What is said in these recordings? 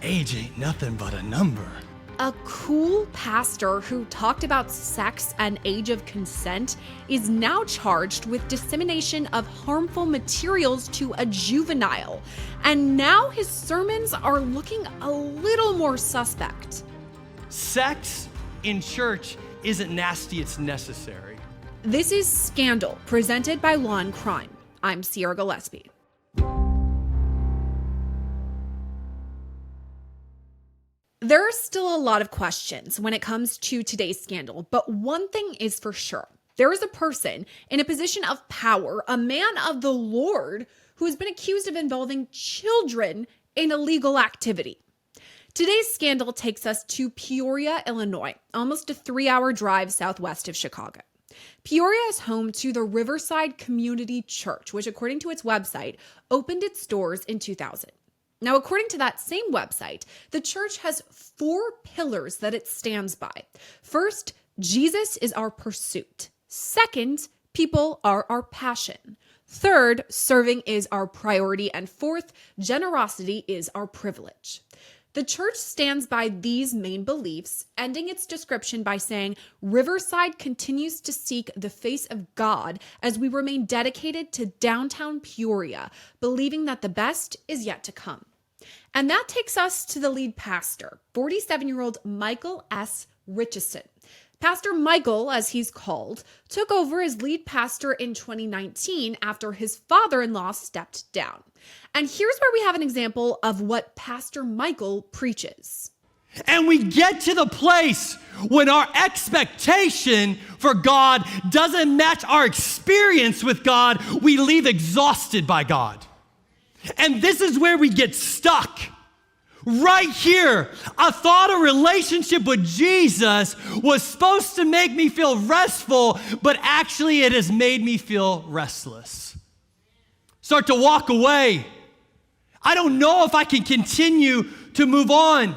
age ain't nothing but a number. A cool pastor who talked about sex and age of consent is now charged with dissemination of harmful materials to a juvenile. And now his sermons are looking a little more suspect. Sex in church isn't nasty, it's necessary. This is Scandal, presented by Law&Crime. I'm Sierra Gillespie. There are still a lot of questions when it comes to today's scandal, but one thing is for sure. There is a person in a position of power, a man of the Lord, who has been accused of involving children in illegal activity. Today's scandal takes us to Peoria, Illinois, almost a 3-hour drive southwest of Chicago. Peoria is home to the Riverside Community Church, which, according to its website, opened its doors in 2000. Now, according to that same website, the church has 4 pillars that it stands by. First, Jesus is our pursuit. Second, people are our passion. Third, serving is our priority. And fourth, generosity is our privilege. The church stands by these main beliefs, ending its description by saying, Riverside continues to seek the face of God as we remain dedicated to downtown Peoria, believing that the best is yet to come. And that takes us to the lead pastor, 47-year-old Michael S. Ritchason. Pastor Michael, as he's called, took over as lead pastor in 2019 after his father-in-law stepped down. And here's where we have an example of what Pastor Michael preaches. And we get to the place when our expectation for God doesn't match our experience with God, we leave exhausted by God. And this is where we get stuck. Right here, I thought a relationship with Jesus was supposed to make me feel restful, but actually it has made me feel restless. Start to walk away. I don't know if I can continue to move on,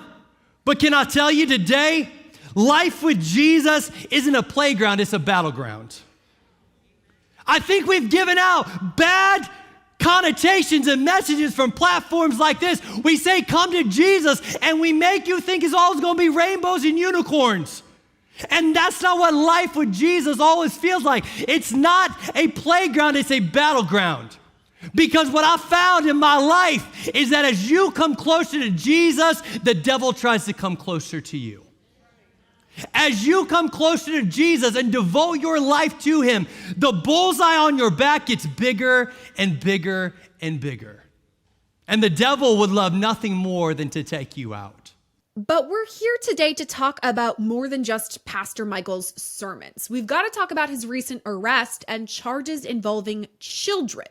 but can I tell you today, life with Jesus isn't a playground, it's a battleground. I think we've given out bad connotations and messages from platforms like this. We say, come to Jesus, and we make you think it's always going to be rainbows and unicorns. And that's not what life with Jesus always feels like. It's not a playground, it's a battleground. Because what I found in my life is that as you come closer to Jesus, the devil tries to come closer to you. As you come closer to Jesus and devote your life to him, the bullseye on your back gets bigger and bigger and bigger. And the devil would love nothing more than to take you out. But we're here today to talk about more than just Pastor Michael's sermons. We've got to talk about his recent arrest and charges involving children.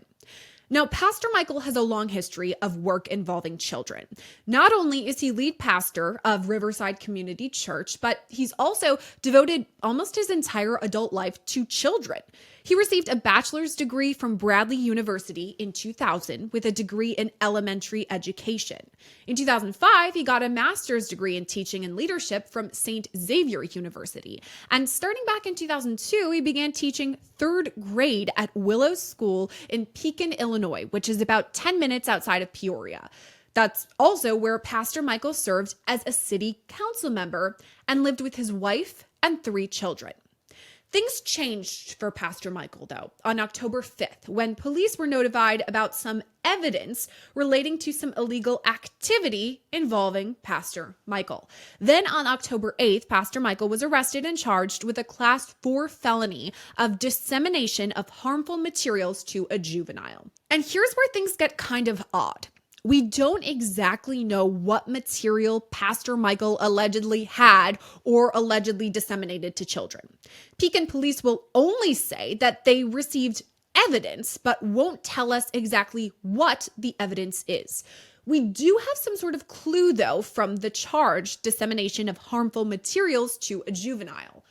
Now, Pastor Michael has a long history of work involving children. Not only is he lead pastor of Riverside Community Church, but he's also devoted almost his entire adult life to children. He received a bachelor's degree from Bradley University in 2000 with a degree in elementary education. In 2005, he got a master's degree in teaching and leadership from St. Xavier University. And starting back in 2002, he began teaching 3rd grade at Willow School in Pekin, Illinois, which is about 10 minutes outside of Peoria. That's also where Pastor Michael served as a city council member and lived with his wife and 3 children. Things changed for Pastor Michael, though, on October 5th, when police were notified about some evidence relating to some illegal activity involving Pastor Michael. Then on October 8th, Pastor Michael was arrested and charged with a Class 4 felony of dissemination of harmful materials to a juvenile. And here's where things get kind of odd. We don't exactly know what material Pastor Michael allegedly had or allegedly disseminated to children. Pekin police will only say that they received evidence, but won't tell us exactly what the evidence is. We do have some sort of clue, though, from the charge, dissemination of harmful materials to a juvenile.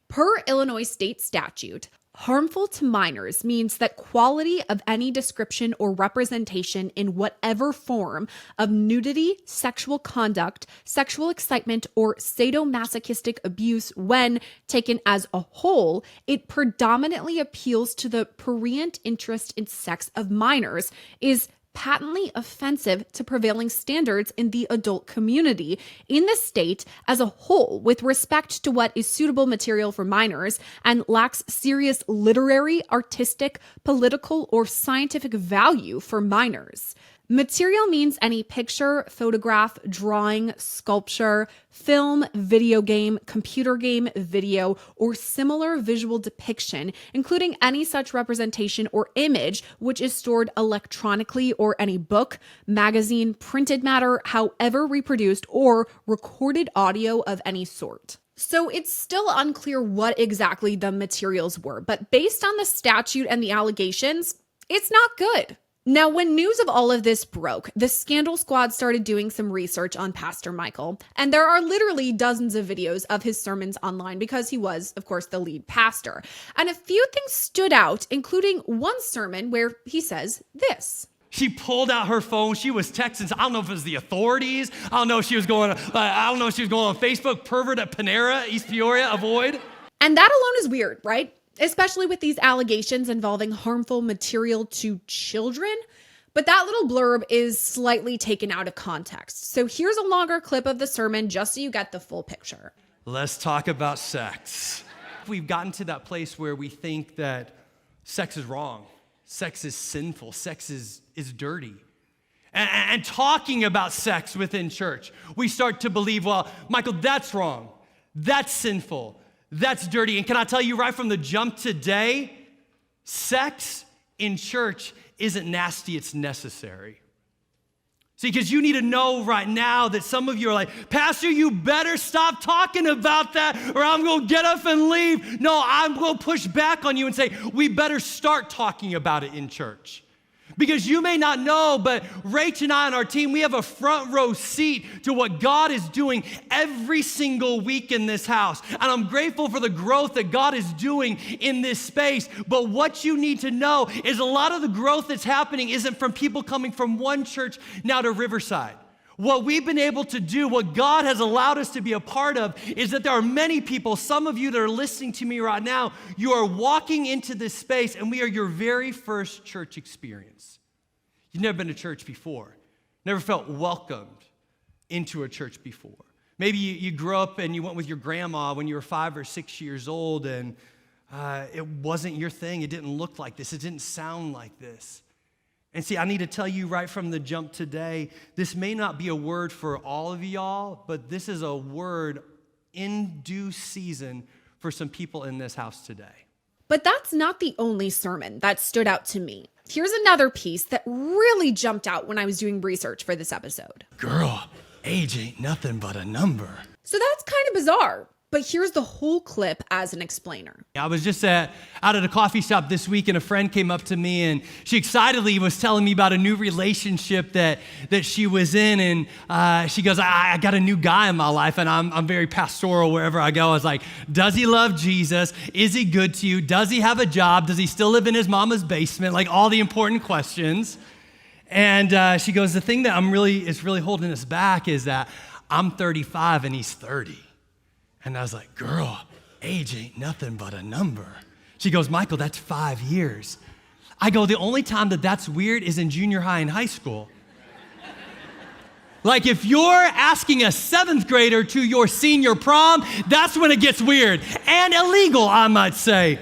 Per Illinois state statute, harmful to minors means that quality of any description or representation in whatever form of nudity, sexual conduct, sexual excitement, or sadomasochistic abuse when taken as a whole, it predominantly appeals to the prurient interest in sex of minors, is patently offensive to prevailing standards in the adult community, in the state as a whole, with respect to what is suitable material for minors, and lacks serious literary, artistic, political, or scientific value for minors. Material means any picture, photograph, drawing, sculpture, film, video game, computer game, video, or similar visual depiction, including any such representation or image which is stored electronically, or any book, magazine, printed matter, however reproduced, or recorded audio of any sort. So it's still unclear what exactly the materials were, but based on the statute and the allegations, it's not good. Now, when news of all of this broke, the Scandal Squad started doing some research on Pastor Michael, and there are literally dozens of videos of his sermons online because he was, of course, the lead pastor. And a few things stood out, including one sermon where he says this. She pulled out her phone. She was texting. I don't know if it was the authorities. I don't know if she was going on Facebook. Pervert at Panera, East Peoria, avoid. And that alone is weird, right? Especially with these allegations involving harmful material to children. But that little blurb is slightly taken out of context. So here's a longer clip of the sermon just so you get the full picture. Let's talk about sex. We've gotten to that place where we think that sex is wrong. Sex is sinful. Sex is dirty. And talking about sex within church, we start to believe, well, Michael, that's wrong. That's sinful. That's dirty. And can I tell you right from the jump today, sex in church isn't nasty, it's necessary. See, because you need to know right now that some of you are like, Pastor, you better stop talking about that or I'm going to get up and leave. No, I'm going to push back on you and say, we better start talking about it in church. Because you may not know, but Rach and I and our team, we have a front row seat to what God is doing every single week in this house. And I'm grateful for the growth that God is doing in this space. But what you need to know is a lot of the growth that's happening isn't from people coming from one church now to Riverside. What we've been able to do, what God has allowed us to be a part of, is that there are many people, some of you that are listening to me right now, you are walking into this space and we are your very first church experience. You've never been to church before, never felt welcomed into a church before. Maybe you grew up and you went with your grandma when you were 5 or 6 years old and it wasn't your thing. It didn't look like this. It didn't sound like this. And see, I need to tell you right from the jump today, this may not be a word for all of y'all, but this is a word in due season for some people in this house today. But that's not the only sermon that stood out to me. Here's another piece that really jumped out when I was doing research for this episode. Girl, age ain't nothing but a number. So that's kind of bizarre. But here's the whole clip as an explainer. I was just out at a coffee shop this week, and a friend came up to me, and she excitedly was telling me about a new relationship that she was in, and she goes, I got a new guy in my life, and I'm very pastoral wherever I go. I was like, does he love Jesus? Is he good to you? Does he have a job? Does he still live in his mama's basement? Like all the important questions. And she goes, the thing that is really holding us back is that I'm 35 and he's 30. And I was like, girl, age ain't nothing but a number. She goes, Michael, that's 5 years. I go, the only time that's weird is in junior high and high school. Like if you're asking a 7th grader to your senior prom, that's when it gets weird and illegal, I might say.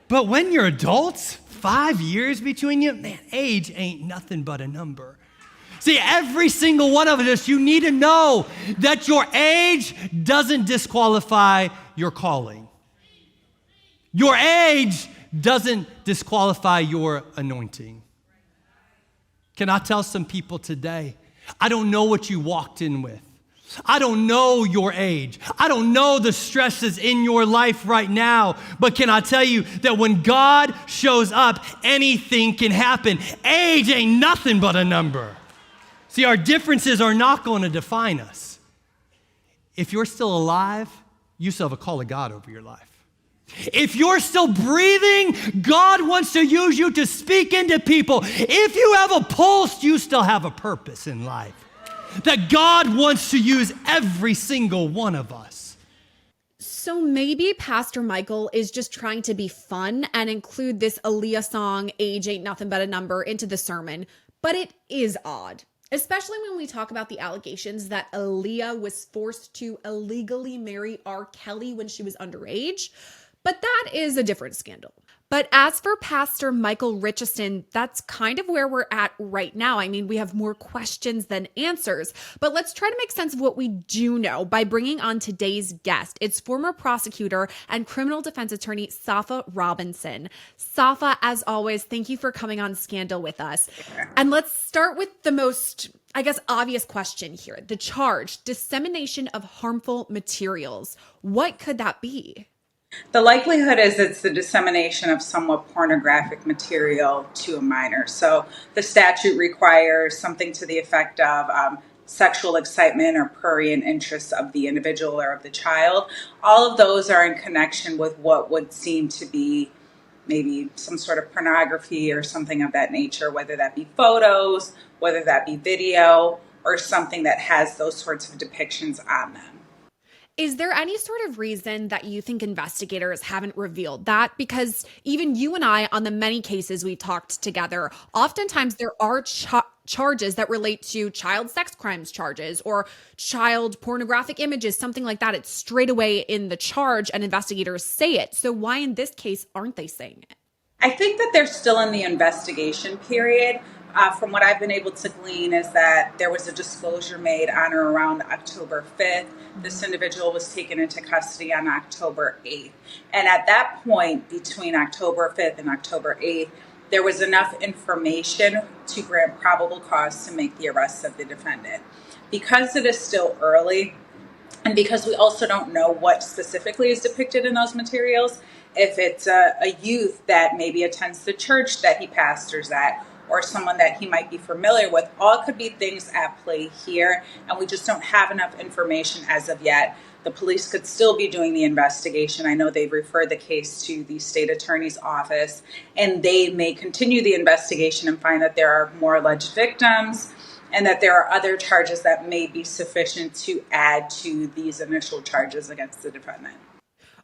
But when you're adults, 5 years between you, man, age ain't nothing but a number. See, every single one of us, you need to know that your age doesn't disqualify your calling. Your age doesn't disqualify your anointing. Can I tell some people today, I don't know what you walked in with. I don't know your age. I don't know the stresses in your life right now. But can I tell you that when God shows up, anything can happen. Age ain't nothing but a number. See, our differences are not going to define us. If you're still alive, you still have a call of God over your life. If you're still breathing, God wants to use you to speak into people. If you have a pulse, you still have a purpose in life. That God wants to use every single one of us. So maybe Pastor Michael is just trying to be fun and include this Aaliyah song, Age Ain't Nothing But a Number, into the sermon. But it is odd, especially when we talk about the allegations that Aaliyah was forced to illegally marry R. Kelly when she was underage. But that is a different scandal. But as for Pastor Michael Ritchason, that's kind of where we're at right now. I mean, we have more questions than answers, but let's try to make sense of what we do know by bringing on today's guest. It's former prosecutor and criminal defense attorney Safa Robinson. Safa, as always, thank you for coming on Scandal with us. And let's start with the most, I guess, obvious question here. The charge, dissemination of harmful materials. What could that be? The likelihood is it's the dissemination of somewhat pornographic material to a minor. So the statute requires something to the effect of sexual excitement or prurient interest of the individual or of the child. All of those are in connection with what would seem to be maybe some sort of pornography or something of that nature, whether that be photos, whether that be video, or something that has those sorts of depictions on them. Is there any sort of reason that you think investigators haven't revealed that? Because even you and I, on the many cases we've talked together, oftentimes there are charges that relate to child sex crimes charges or child pornographic images, something like that. It's straight away in the charge and investigators say it. So why in this case aren't they saying it? I think that they're still in the investigation period. From what I've been able to glean is that there was a disclosure made on or around October 5th. This individual was taken into custody on October 8th. And at that point, between October 5th and October 8th, there was enough information to grant probable cause to make the arrest of the defendant. Because it is still early, and because we also don't know what specifically is depicted in those materials, if it's a youth that maybe attends the church that he pastors at, or someone that he might be familiar with, all could be things at play here, and we just don't have enough information as of yet. The police could still be doing the investigation. I know they've referred the case to the state attorney's office, and they may continue the investigation and find that there are more alleged victims and that there are other charges that may be sufficient to add to these initial charges against the defendant.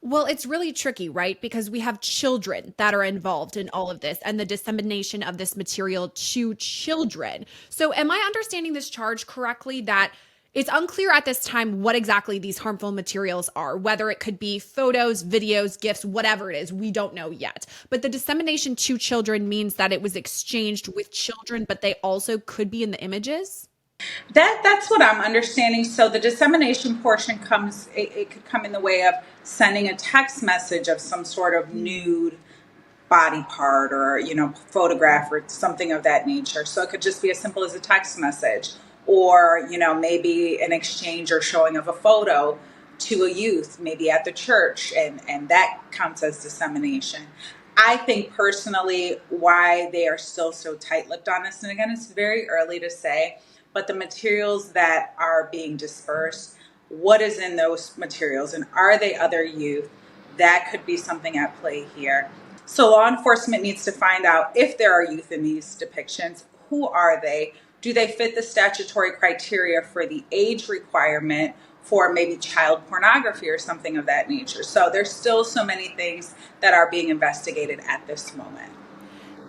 Well, it's really tricky, right? Because we have children that are involved in all of this and the dissemination of this material to children. So am I understanding this charge correctly that it's unclear at this time what exactly these harmful materials are, whether it could be photos, videos, gifts, whatever it is, we don't know yet. But the dissemination to children means that it was exchanged with children, but they also could be in the images? That's what I'm understanding. So the dissemination portion it could come in the way of sending a text message of some sort of nude body part or, photograph or something of that nature. So it could just be as simple as a text message or, maybe an exchange or showing of a photo to a youth, maybe at the church, and that counts as dissemination. I think personally why they are still so tight-lipped on this, and again, it's very early to say, but the materials that are being dispersed, what is in those materials, and are they other youth? That could be something at play here. So law enforcement needs to find out if there are youth in these depictions. Who are they? Do they fit the statutory criteria for the age requirement for maybe child pornography or something of that nature? So there's still so many things that are being investigated at this moment.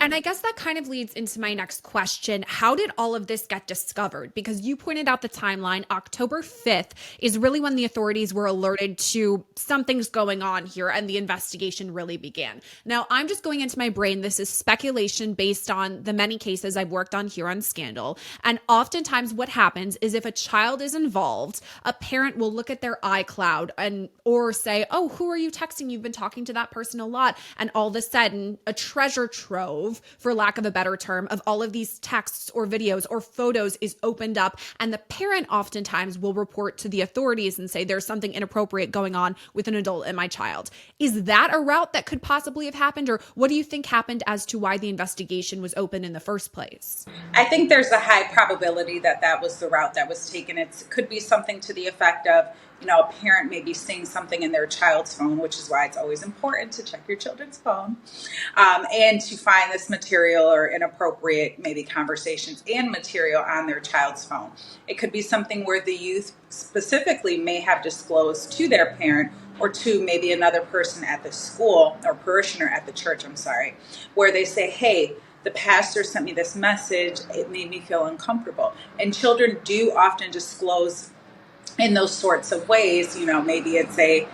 And I guess that kind of leads into my next question. How did all of this get discovered? Because you pointed out the timeline. October 5th is really when the authorities were alerted to something's going on here and the investigation really began. Now, I'm just going into my brain. This is speculation based on the many cases I've worked on here on Scandal. And oftentimes what happens is if a child is involved, a parent will look at their iCloud or say, oh, who are you texting? You've been talking to that person a lot. And all of a sudden, a treasure trove, for lack of a better term, of all of these texts or videos or photos is opened up, and the parent oftentimes will report to the authorities and say there's something inappropriate going on with an adult and my child. Is that a route that could possibly have happened, or what do you think happened as to why the investigation was open in the first place? I think there's a high probability that that was the route that was taken. It could be something to the effect of a parent may be seeing something in their child's phone, which is why it's always important to check your children's phone, and to find this material or inappropriate maybe conversations and material on their child's phone. It could be something where the youth specifically may have disclosed to their parent or to maybe another person at the school or parishioner at the church, where they say, hey, the pastor sent me this message, it made me feel uncomfortable. And children do often disclose in those sorts of ways. Maybe it's a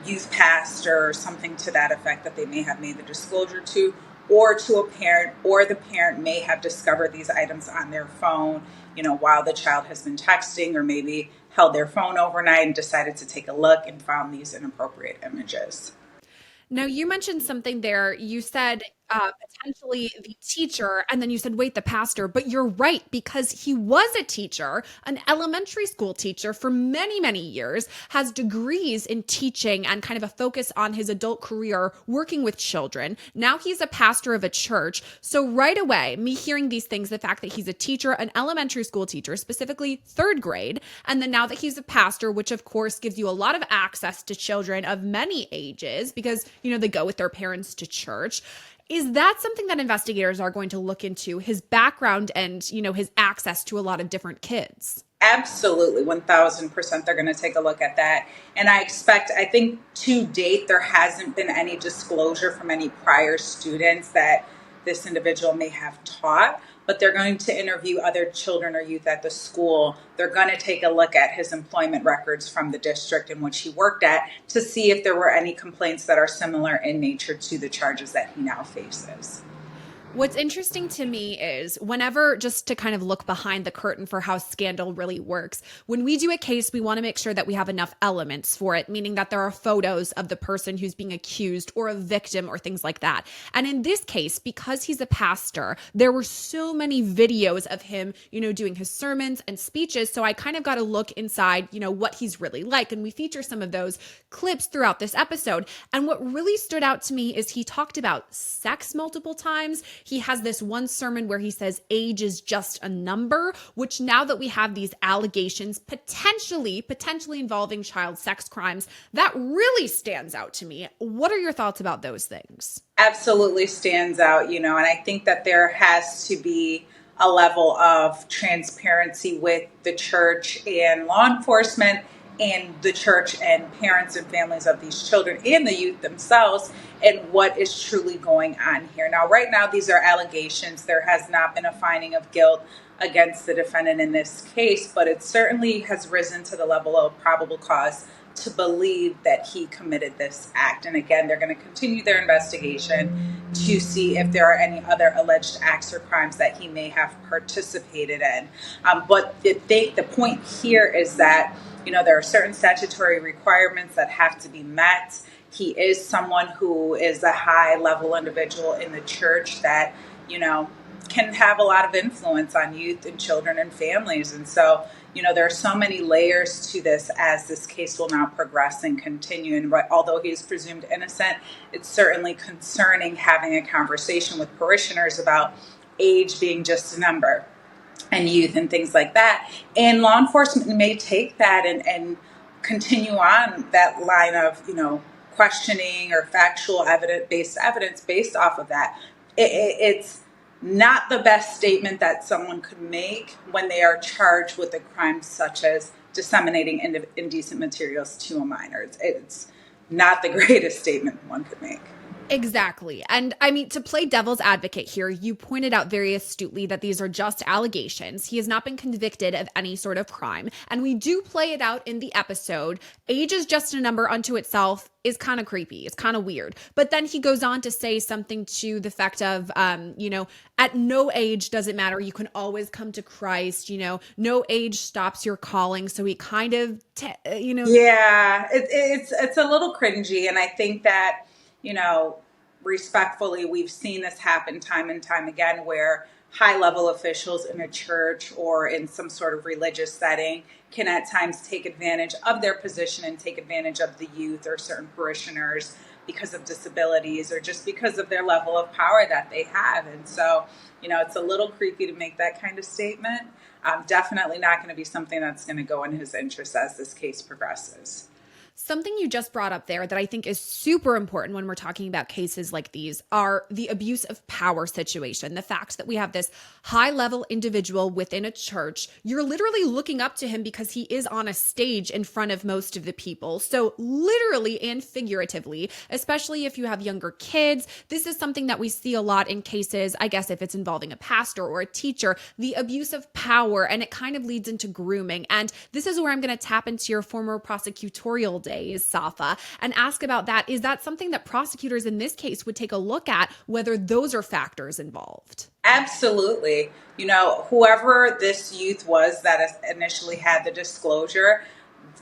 youth pastor or something to that effect that they may have made the disclosure to, or to a parent, or the parent may have discovered these items on their phone, while the child has been texting, or maybe held their phone overnight and decided to take a look and found these inappropriate images. Now, you mentioned something there. You said potentially the teacher, and then you said, wait, the pastor. But you're right, because he was a teacher, an elementary school teacher for many, many years, has degrees in teaching and kind of a focus on his adult career working with children. Now he's a pastor of a church. So right away, me hearing these things, the fact that he's a teacher, an elementary school teacher, specifically third grade, and then now that he's a pastor, which of course gives you a lot of access to children of many ages because, they go with their parents to church. Is that something that investigators are going to look into, his background and, his access to a lot of different kids? Absolutely, 1000% they're going to take a look at that. And I think to date, there hasn't been any disclosure from any prior students that this individual may have taught, but they're going to interview other children or youth at the school. They're going to take a look at his employment records from the district in which he worked at to see if there were any complaints that are similar in nature to the charges that he now faces. What's interesting to me is whenever, just to kind of look behind the curtain for how scandal really works, when we do a case, we want to make sure that we have enough elements for it, meaning that there are photos of the person who's being accused or a victim or things like that. And in this case, because he's a pastor, there were so many videos of him, doing his sermons and speeches. So I kind of got to look inside, what he's really like. And we feature some of those clips throughout this episode. And what really stood out to me is he talked about sex multiple times. He has this one sermon where he says age is just a number, which now that we have these allegations potentially involving child sex crimes, that really stands out to me. What are your thoughts about those things? Absolutely stands out, and I think that there has to be a level of transparency with the church and law enforcement and the church and parents and families of these children and the youth themselves and what is truly going on here. Now, right now, these are allegations. There has not been a finding of guilt against the defendant in this case, but it certainly has risen to the level of probable cause to believe that he committed this act. And again, they're going to continue their investigation to see if there are any other alleged acts or crimes that he may have participated in. But the point here is that there are certain statutory requirements that have to be met. He is someone who is a high-level individual in the church that, can have a lot of influence on youth and children and families. And so, there are so many layers to this as this case will now progress and continue. And although he is presumed innocent, it's certainly concerning having a conversation with parishioners about age being just a number and youth and things like that. And law enforcement may take that and continue on that line of, questioning or factual based evidence based off of that. It's not the best statement that someone could make when they are charged with a crime such as disseminating indecent materials to a minor. It's not the greatest statement one could make. Exactly. And I mean, to play devil's advocate here, you pointed out very astutely that these are just allegations. He has not been convicted of any sort of crime. And we do play it out in the episode. Age is just a number unto itself is kind of creepy. It's kind of weird. But then he goes on to say something to the effect of, at no age does it matter. You can always come to Christ. No age stops your calling. So he kind of, Yeah, it's a little cringy. And I think that, respectfully, we've seen this happen time and time again where high-level officials in a church or in some sort of religious setting can at times take advantage of their position and take advantage of the youth or certain parishioners because of disabilities or just because of their level of power that they have. And so, it's a little creepy to make that kind of statement. Definitely not going to be something that's going to go in his interest as this case progresses. Something you just brought up there that I think is super important when we're talking about cases like these are the abuse of power situation. The fact that we have this high-level individual within a church, you're literally looking up to him because he is on a stage in front of most of the people. So literally and figuratively, especially if you have younger kids, this is something that we see a lot in cases, I guess if it's involving a pastor or a teacher, the abuse of power, and it kind of leads into grooming. And this is where I'm going to tap into your former prosecutorial days, Safa, and ask about that. Is that something that prosecutors in this case would take a look at, whether those are factors involved? Absolutely. Whoever this youth was that initially had the disclosure,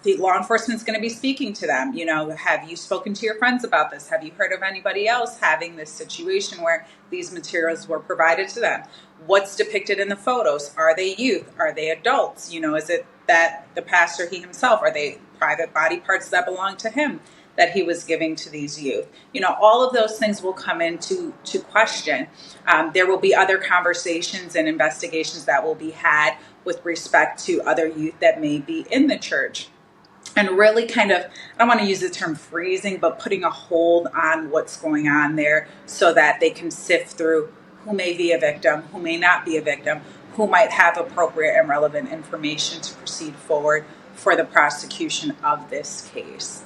the law enforcement is going to be speaking to them. Have you spoken to your friends about this? Have you heard of anybody else having this situation where these materials were provided to them? What's depicted in the photos? Are they youth? Are they adults? Is it that the pastor, he himself, are they private body parts that belong to him that he was giving to these youth? All of those things will come into question. There will be other conversations and investigations that will be had with respect to other youth that may be in the church. And really kind of, I don't want to use the term freezing, but putting a hold on what's going on there so that they can sift through who may be a victim, who may not be a victim, who might have appropriate and relevant information to proceed forward for the prosecution of this case.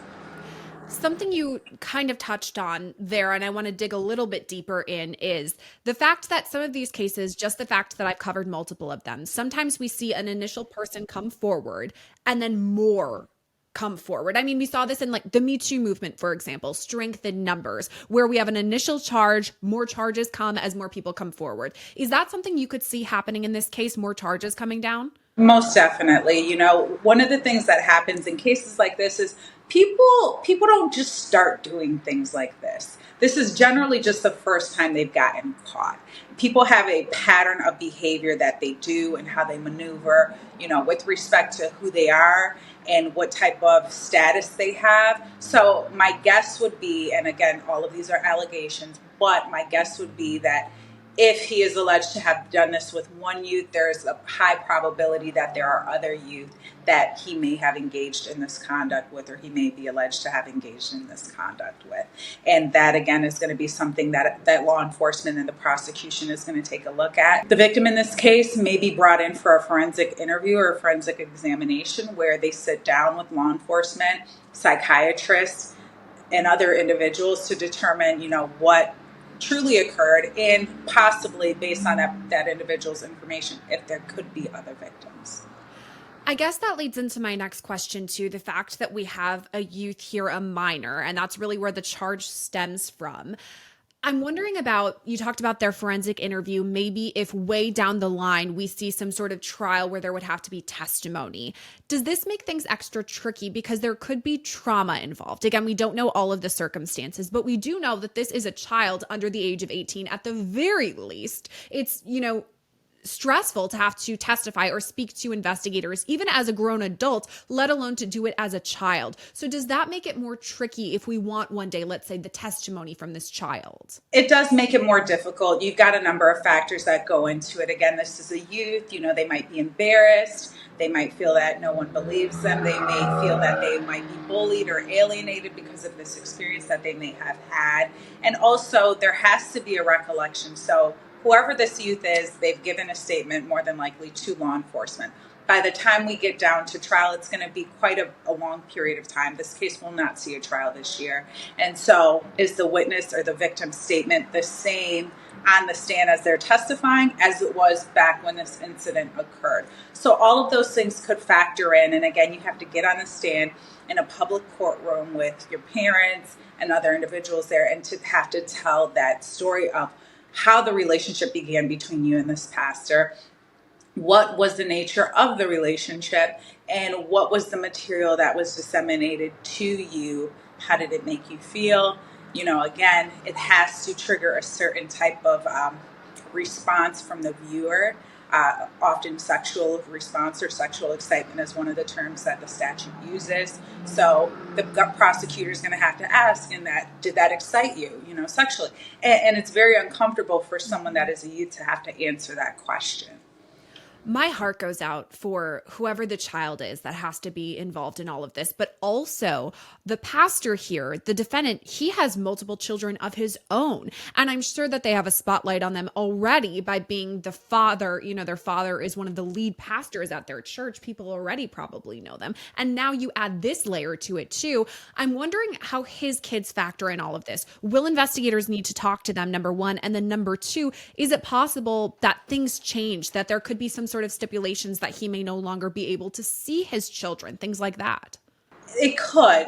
Something you kind of touched on there, and I want to dig a little bit deeper in, is the fact that some of these cases, just the fact that I've covered multiple of them, sometimes we see an initial person come forward and then more come forward. I mean, we saw this in like the Me Too movement, for example, strength in numbers, where we have an initial charge, more charges come as more people come forward. Is that something you could see happening in this case, more charges coming down? Most definitely. One of the things that happens in cases like this is people don't just start doing things like this. This is generally just the first time they've gotten caught. People have a pattern of behavior that they do and how they maneuver, with respect to who they are and what type of status they have. So my guess would be, and again, all of these are allegations, but my guess would be that if he is alleged to have done this with one youth, there's a high probability that there are other youth that he may have engaged in this conduct with, or he may be alleged to have engaged in this conduct with. And that, again, is going to be something that law enforcement and the prosecution is going to take a look at. The victim in this case may be brought in for a forensic interview or a forensic examination where they sit down with law enforcement, psychiatrists, and other individuals to determine, what truly occurred, and possibly based on that individual's information, if there could be other victims. I guess that leads into my next question too, the fact that we have a youth here, a minor, and that's really where the charge stems from. I'm wondering about, you talked about their forensic interview, maybe if way down the line we see some sort of trial where there would have to be testimony. Does this make things extra tricky because there could be trauma involved? Again, we don't know all of the circumstances, but we do know that this is a child under the age of 18 at the very least. It's, stressful to have to testify or speak to investigators, even as a grown adult, let alone to do it as a child. So does that make it more tricky if we want one day, let's say, the testimony from this child? It does make it more difficult. You've got a number of factors that go into it. Again, this is a youth, they might be embarrassed. They might feel that no one believes them. They may feel that they might be bullied or alienated because of this experience that they may have had. And also there has to be a recollection. So whoever this youth is, they've given a statement more than likely to law enforcement. By the time we get down to trial, it's going to be quite a long period of time. This case will not see a trial this year. And so is the witness or the victim's statement the same on the stand as they're testifying as it was back when this incident occurred? So all of those things could factor in. And again, you have to get on the stand in a public courtroom with your parents and other individuals there, and to have to tell that story of how the relationship began between you and this pastor, what was the nature of the relationship, and what was the material that was disseminated to you. How did it make you feel? Again, it has to trigger a certain type of response from the viewer. Often sexual response or sexual excitement is one of the terms that the statute uses. So the prosecutor is going to have to ask, did that excite you, sexually? And it's very uncomfortable for someone that is a youth to have to answer that question. My heart goes out for whoever the child is that has to be involved in all of this, but also the pastor here, the defendant, he has multiple children of his own. And I'm sure that they have a spotlight on them already by being the father. Their father is one of the lead pastors at their church. People already probably know them. And now you add this layer to it too. I'm wondering how his kids factor in all of this. Will investigators need to talk to them, number one? And then number two, is it possible that things change, that there could be some sort of stipulations that he may no longer be able to see his children, things like that? It could.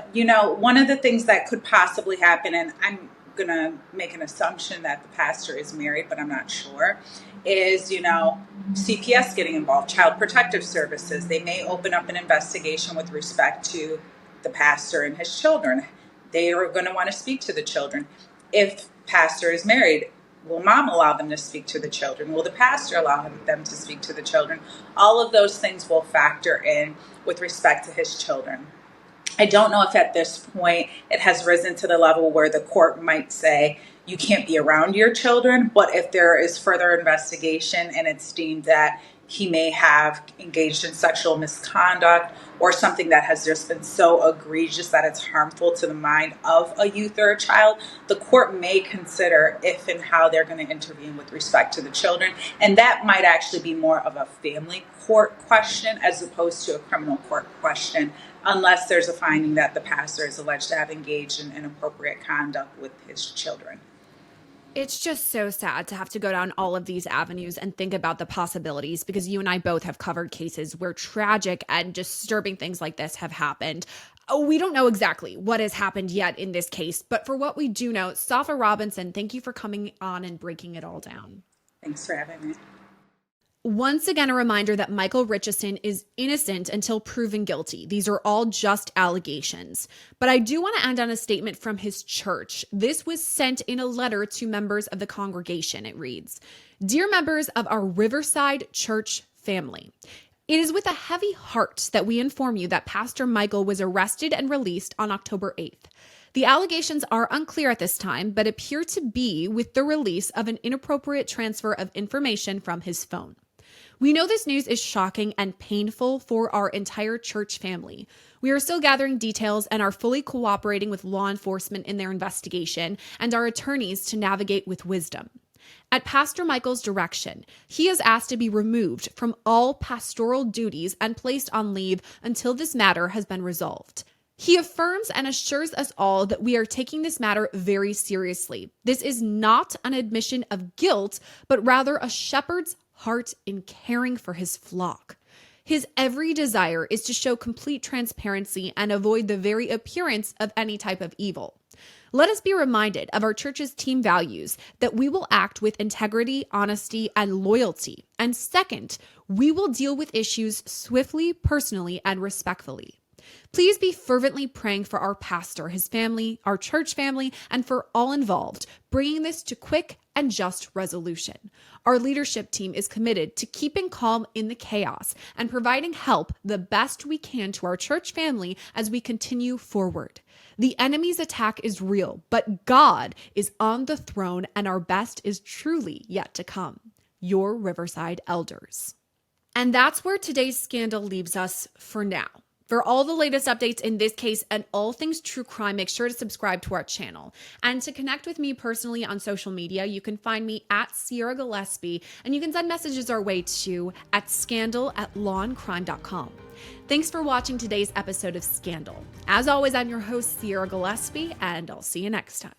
One of the things that could possibly happen, and I'm going to make an assumption that the pastor is married, but I'm not sure, is, CPS getting involved, Child Protective Services. They may open up an investigation with respect to the pastor and his children. They are going to want to speak to the children. If pastor is married, will mom allow them to speak to the children? Will the pastor allow them to speak to the children? All of those things will factor in with respect to his children. I don't know if at this point it has risen to the level where the court might say you can't be around your children, but if there is further investigation and it's deemed that he may have engaged in sexual misconduct or something that has just been so egregious that it's harmful to the mind of a youth or a child, the court may consider if and how they're going to intervene with respect to the children. And that might actually be more of a family court question as opposed to a criminal court question, unless there's a finding that the pastor is alleged to have engaged in inappropriate conduct with his children. It's just so sad to have to go down all of these avenues and think about the possibilities, because you and I both have covered cases where tragic and disturbing things like this have happened. We don't know exactly what has happened yet in this case, but for what we do know, Safa Robinson, thank you for coming on and breaking it all down. Thanks for having me. Once again, a reminder that Michael Ritchason is innocent until proven guilty. These are all just allegations. But I do want to end on a statement from his church. This was sent in a letter to members of the congregation. It reads, "Dear members of our Riverside Church family, it is with a heavy heart that we inform you that Pastor Michael was arrested and released on October 8th. The allegations are unclear at this time, but appear to be with the release of an inappropriate transfer of information from his phone. We know this news is shocking and painful for our entire church family. We are still gathering details and are fully cooperating with law enforcement in their investigation and our attorneys to navigate with wisdom. At Pastor Michael's direction, he is asked to be removed from all pastoral duties and placed on leave until this matter has been resolved. He affirms and assures us all that we are taking this matter very seriously. This is not an admission of guilt, but rather a shepherd's heart in caring for his flock. His every desire is to show complete transparency and avoid the very appearance of any type of evil. Let us be reminded of our church's team values, that we will act with integrity, honesty, and loyalty. And second, we will deal with issues swiftly, personally, and respectfully. Please be fervently praying for our pastor, his family, our church family, and for all involved, bringing this to quick and just resolution. Our leadership team is committed to keeping calm in the chaos and providing help the best we can to our church family as we continue forward. The enemy's attack is real, but God is on the throne and our best is truly yet to come. Your Riverside elders." And that's where today's scandal leaves us for now. For all the latest updates in this case and all things true crime, make sure to subscribe to our channel. And to connect with me personally on social media, you can find me at Sierra Gillespie, and you can send messages our way to @scandal@lawandcrime.com. Thanks for watching today's episode of Scandal. As always, I'm your host, Sierra Gillespie, and I'll see you next time.